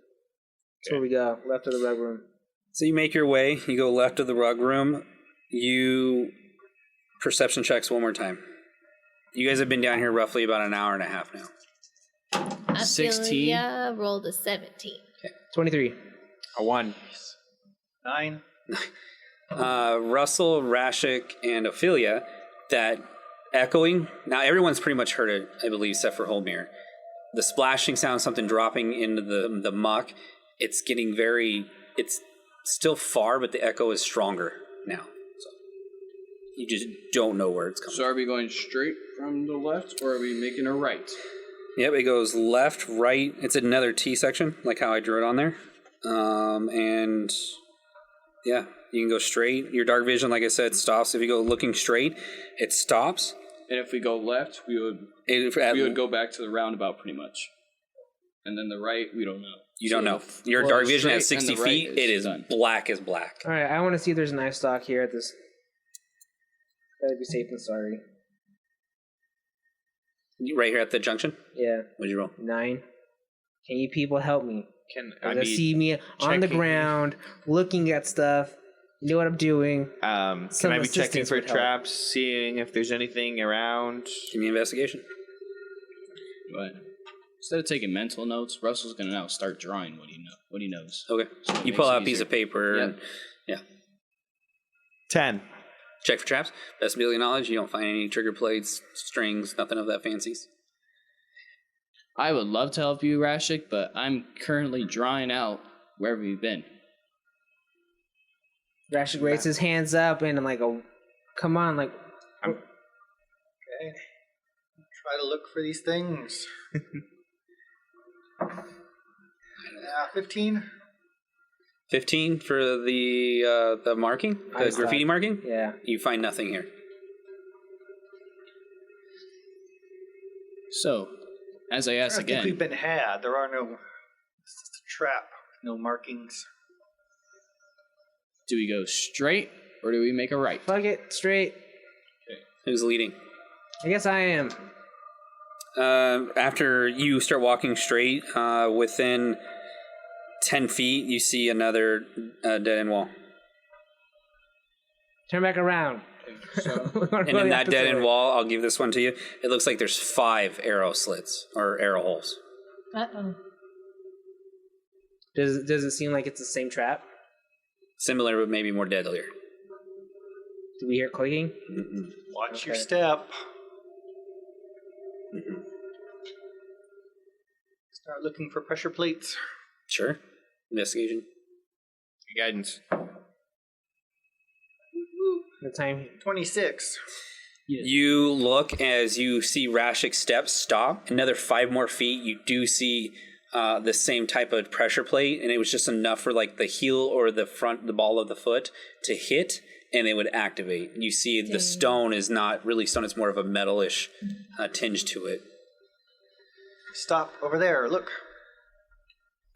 That's where we go. Left of the rug room. So you make your way, you go left of the rug room, you perception checks one more time. You guys have been down here roughly about an hour and a half now. 16. Ophelia rolled a 17. 23. A 1. 9. Russell, Rashik, and Ophelia, that echoing. Now everyone's pretty much heard it, I believe, except for Holmir. The splashing sound, something dropping into the muck. It's getting it's still far, but the echo is stronger now. So you just don't know where it's coming So are we going straight from the left, or are we making a right? Yep, it goes left, right. It's another T section, like how I drew it on there. And yeah, You can go straight. Your dark vision, like I said, stops. If you go looking straight, it stops. And if we go left, we would go back to the roundabout pretty much. And then the right, we don't know. You don't know. Your Well, dark vision at straight and 60 the right feet, is it is done. black as black. All right, I want to see if there's a knife stock here at this. Gotta be safe and sorry. Right here at the junction. Yeah, What'd you roll? 9. Can you people help me? I They see me on the checking. ground, looking at stuff. You know what I'm doing. Can Some I be checking assistance for would help. traps, seeing if there's anything around? Give me investigation. But instead of taking mental notes, Russell's gonna now start drawing what he knows. Okay. So it You makes pull it out a piece easier. of paper. Yep. And, yeah. 10. Check for traps. Best ability knowledge. You don't find any trigger plates, strings, nothing of that fancies. I would love to help you, Rashik, but I'm currently drawing out wherever you've been. Rashik raises his hands up and I'm like, oh, come on, like, Okay. Try to look for these things. 15. 15 for the marking, the Eyes graffiti locked. marking. yeah. You find nothing here. So, as I ask I think we've again, been had. There are no. It's just a trap. No markings. do we go straight or do we make a right? Fuck it, straight. Who's leading? I guess I am. After you start walking straight, within 10 feet, you see another dead end wall. Turn back around. And in that dead end wall, I'll give this one to you. It looks like there's 5 arrow slits or arrow holes. Uh-oh. Does it seem like it's the same trap? Similar, but maybe more deadlier. Do we hear clicking? Watch your Okay. step. Start looking for pressure plates. Sure. Investigation. Guidance. The time. 26. You look as you see Rashik's steps stop. Another 5 more feet, you do see the same type of pressure plate, and it was just enough for like the heel or the ball of the foot to hit, and it would activate. You see the stone is not really stone; it's more of a metalish tinge to it. Stop over there. Look.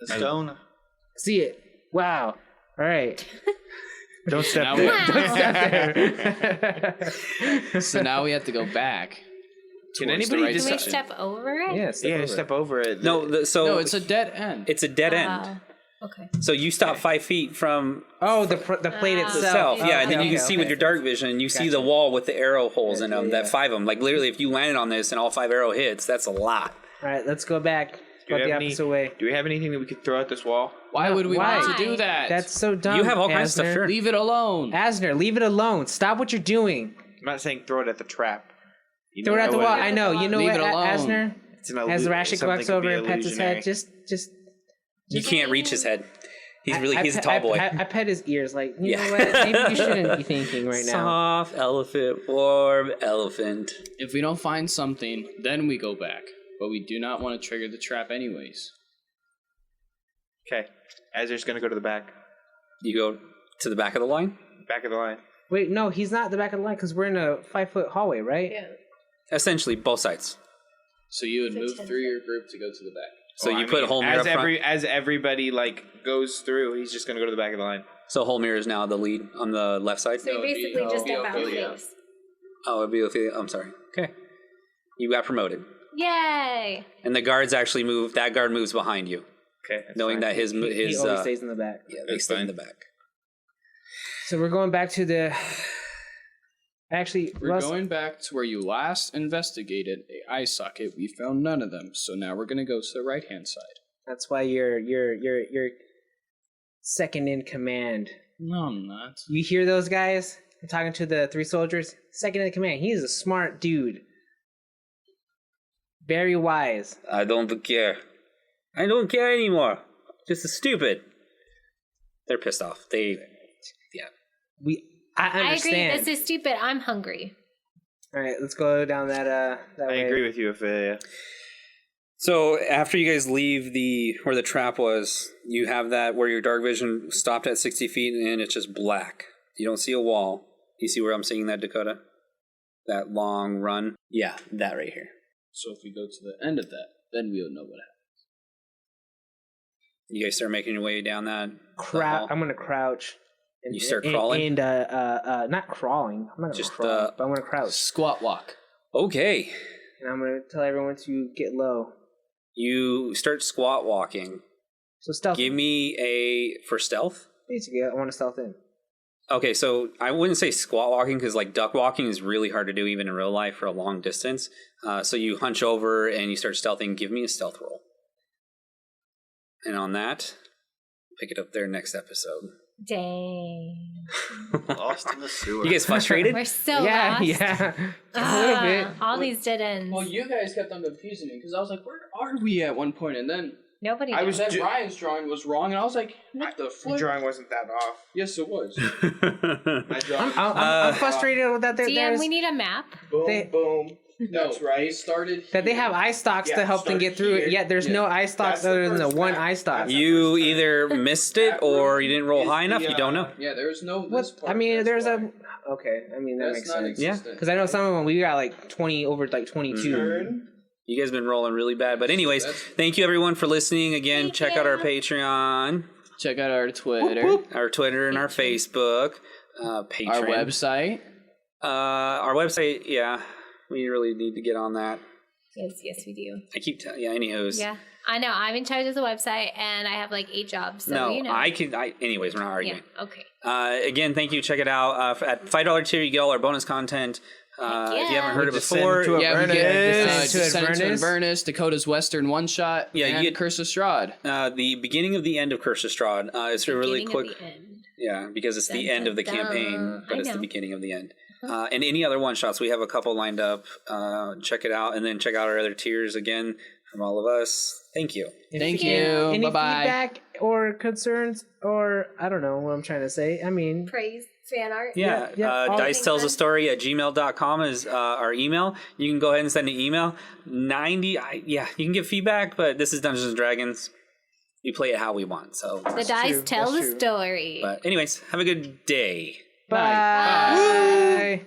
The stone. See it. Wow. All right. Don't step Now there. So now we have to go back. Can towards the anybody right just- Can we direction. step over it? Yeah. Step over. Step over it. No, No, it's a dead end. it's a dead end. Okay. So you stop 5 feet from Oh, the plate Ah. itself. itself, yeah, and then you Okay, can see okay. with your dark vision, you see Gotcha. the wall with the arrow holes in them. Yeah. That 5 of them, like literally, if you landed on this and all 5 arrow hits, that's a lot. All right, let's go back. Do Go we the have opposite way. Do we have anything that we could throw at this wall? Why would we Why? want to do that? That's so dumb. You have all kinds of stuff, Asner. sure. Leave it alone. Asner, leave it alone. Stop what you're doing. I'm not saying throw it at the trap. You Throw it at the know wall. what I know. You know Leave what, it alone. Asner? It's an As illu- Rashik something walks could over be and pets his head, illusionary. just You can't reach his head. He's a tall boy. I pet his ears, like, you Yeah. know what? Maybe you shouldn't be thinking right now. Soft elephant, warm elephant. If we don't find something, then we go back. But we do not want to trigger the trap anyways. Okay. Azur's gonna go to the back. You go to the back of the line. Back of the line. Wait, no, he's not at the back of the line because we're in a 5-foot hallway, right? Yeah. Essentially, both sides. So you would It's a move 10 through your group to go to the back. So Well, you I put mean, Holmir up front. as everybody like goes through, he's just gonna go to the back of the line. So Holmir is now the lead on the left side. So No, you it'd be- basically just it'd be step out of Ophelia. face. Oh, it'd be Ophelia. I'm sorry. Okay. You got promoted. Yay! And the guards actually move. That guard moves behind you, Okay. that's knowing fine. that his He always stays in the back. yeah, they That's stay in fine. the back. So we're going back to the. Actually, We're Russ, going back to where you last investigated a eye socket. We found none of them. So now we're going to go to the right-hand side. that's why you're second in command. No, I'm not. You hear those guys? I'm talking to the 3 soldiers. Second in command. He's a smart dude. Very wise. I don't care. I don't care anymore. Just stupid. They're pissed off. They, yeah. I I understand. agree. This is stupid. I'm hungry. All right, let's go down that I way. agree with you, Ophelia. So after you guys leave where the trap was, you have that where your dark vision stopped at 60 feet and it's just black. You don't see a wall. You see where I'm seeing that, Dakota? That long run? Yeah, that right here. So if we go to the end of that, then we'll know what happened. You guys start making your way down that. I'm gonna crouch. And, You start crawling? And not crawling. I'm not gonna Just, crawl, but I'm gonna crouch. Squat walk. Okay. And I'm gonna tell everyone to get low. You start squat walking. So stealth. Give me for stealth. Basically, I want to stealth in. Okay, so I wouldn't say squat walking because like duck walking is really hard to do even in real life for a long distance. So you hunch over and you start stealthing. Give me a stealth roll. And on that, pick it up there next episode. Dang. Lost in the sewer. You guys frustrated? We're so Yeah, lost. yeah. A little bit. All these dead ends. Well, you guys kept on confusing me because I was like, "Where are we?" At one point, and then Nobody I was knows. then Ryan's drawing was wrong, and I was like, "What the The fuck?" drawing wasn't that off. Yes, it was. Uh, My drawing. I'm frustrated with that. DM, There's we need a map. Boom, boom. That's right. Started that they here. have eye stalks Yeah, to help them start get through here. it. Yet there's no eye stalks That's the other than the first one map. eye stalk. That's- You either missed it That or room you didn't roll is high enough. the, You don't know. Yeah, there's no. What? This part, I mean, that's there's why. Okay, I mean that That's makes not sense. Yeah. existent. Because I know some of them we got like 20 over like 22. Turn. You guys been rolling really bad. But anyways, That's- thank you everyone for listening. Again, Thank check out our you. Patreon, Check out our Twitter, our Twitter, and our Facebook. Patreon. our website. Our website, yeah. We really need to get on that. Yes, we do. I keep telling anywho's. Yeah. I know. I'm in charge of the website and I have like 8 jobs. So, No, you know. anyways, we're not arguing. Yeah, okay. Again, thank you. Check it out. At $5 tier, you get all our bonus content. If you haven't heard it Just send before, to a Yeah, we Avernus. get Send just send it to Avernus. Avernus, Dakota's Western one shot, Yeah, you and get- Curse of Strahd. the beginning of the end of Curse of Strahd. It's a really Beginning quick. of the end. Yeah, because it's the Dun, end of the dun, dun. campaign, but I it's the know. beginning of the end. And any other one shots, we have a couple lined up. Check it out, and then check out our other tiers again from all of us. Thank you. Thank you. Any Bye-bye. feedback or concerns or I don't know what I'm trying to say. I mean, Praise, fan art. Yeah, all dice things tells a done. story at gmail.com is our email. You can go ahead and send an email. You can give feedback, but this is Dungeons and Dragons. We play it how we want. So, The dice true, tell that's the true. story. but anyways, have a good day. bye.